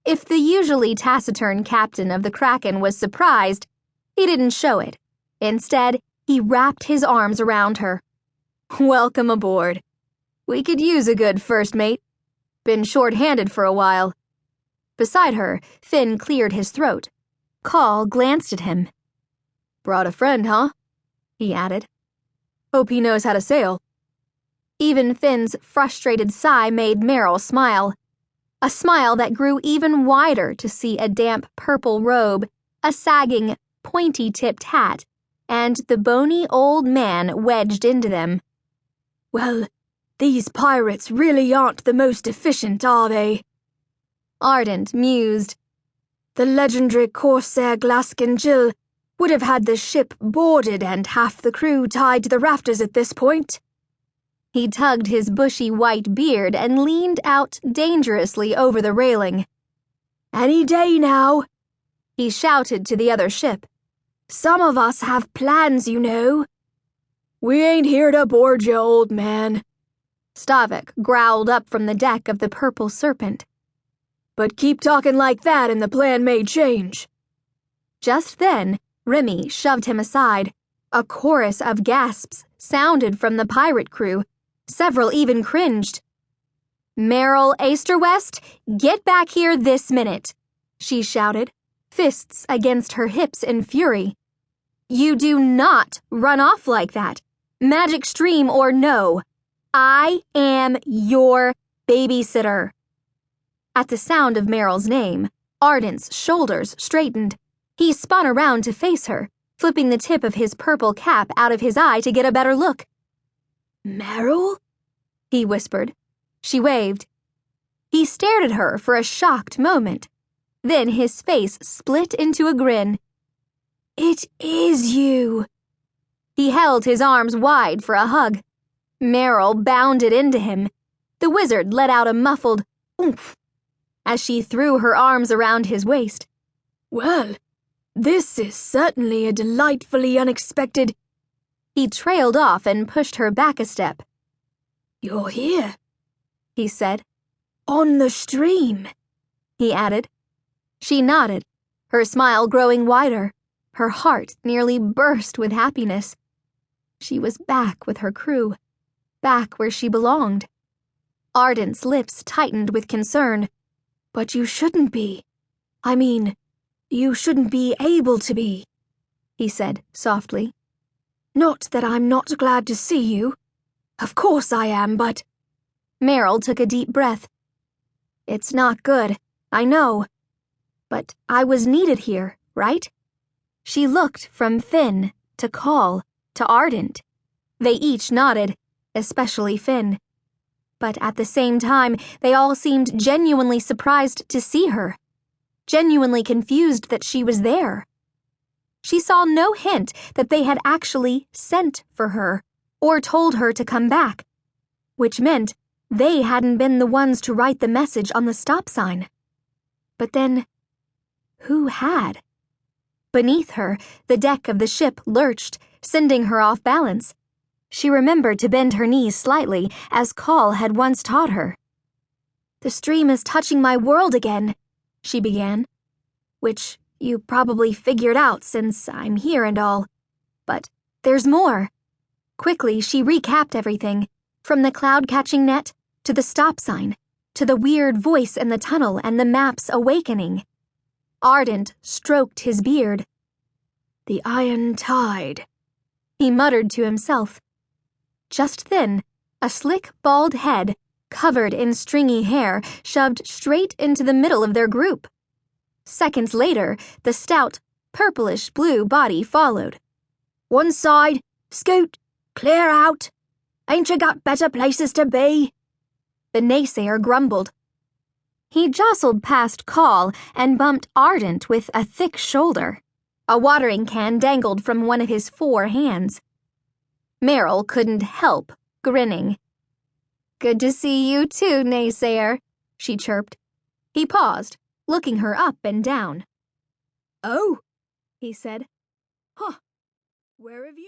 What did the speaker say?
If the usually taciturn captain of the Kraken was surprised, he didn't show it. Instead, he wrapped his arms around her. "Welcome aboard. We could use a good first mate. Been short-handed for a while." Beside her, Fin cleared his throat. Call glanced at him. "Brought a friend, huh?" he added. "Hope he knows how to sail." Even Fin's frustrated sigh made Marrill smile. A smile that grew even wider to see a damp purple robe, a sagging, pointy-tipped hat, and the bony old man wedged into them. "Well, these pirates really aren't the most efficient, are they?" Ardent mused. "The legendary corsair Glaskin Jill would have had the ship boarded and half the crew tied to the rafters at this point." He tugged his bushy white beard and leaned out dangerously over the railing. "Any day now," he shouted to the other ship. "Some of us have plans, you know." "We ain't here to board you, old man," Stavik growled up from the deck of the Purple Serpent. "But keep talking like that and the plan may change." Just then, Remy shoved him aside. A chorus of gasps sounded from the pirate crew. Several even cringed. "Marrill Easterwest, get back here this minute," she shouted, fists against her hips in fury. "You do not run off like that, magic stream or no. I am your babysitter." At the sound of Marill's name, Ardent's shoulders straightened. He spun around to face her, flipping the tip of his purple cap out of his eye to get a better look. "Marrill?" he whispered. She waved. He stared at her for a shocked moment. Then his face split into a grin. "It is you." He held his arms wide for a hug. Marrill bounded into him. The wizard let out a muffled oomph as she threw her arms around his waist. "Well, this is certainly a delightfully unexpected—" He trailed off and pushed her back a step. "You're here," he said. "On the stream," he added. She nodded, her smile growing wider. Her heart nearly burst with happiness. She was back with her crew, back where she belonged. Ardent's lips tightened with concern. "But you shouldn't be. I mean, you shouldn't be able to be," he said softly. "Not that I'm not glad to see you. Of course I am, but—" Marrill took a deep breath. "It's not good, I know. But I was needed here, right?" She looked from Fin to Call to Ardent. They each nodded, especially Fin. But at the same time, they all seemed genuinely surprised to see her, genuinely confused that she was there. She saw no hint that they had actually sent for her or told her to come back, which meant they hadn't been the ones to write the message on the stop sign. But then, who had? Beneath her, the deck of the ship lurched, sending her off balance. She remembered to bend her knees slightly, as Call had once taught her. "The stream is touching my world again," she began. "Which you probably figured out since I'm here and all. But there's more." Quickly, she recapped everything, from the cloud-catching net, to the stop sign, to the weird voice in the tunnel and the map's awakening. Ardent stroked his beard. "The iron tide," he muttered to himself. Just then, a slick, bald head, covered in stringy hair, shoved straight into the middle of their group. Seconds later, the stout, purplish-blue body followed. "One side, scoot, clear out. Ain't you got better places to be?" the naysayer grumbled. He jostled past Call and bumped Ardent with a thick shoulder. A watering can dangled from one of his 4 hands. Marrill couldn't help grinning. "Good to see you too, naysayer," she chirped. He paused, looking her up and down. "Oh," he said. "Huh. Where have you?"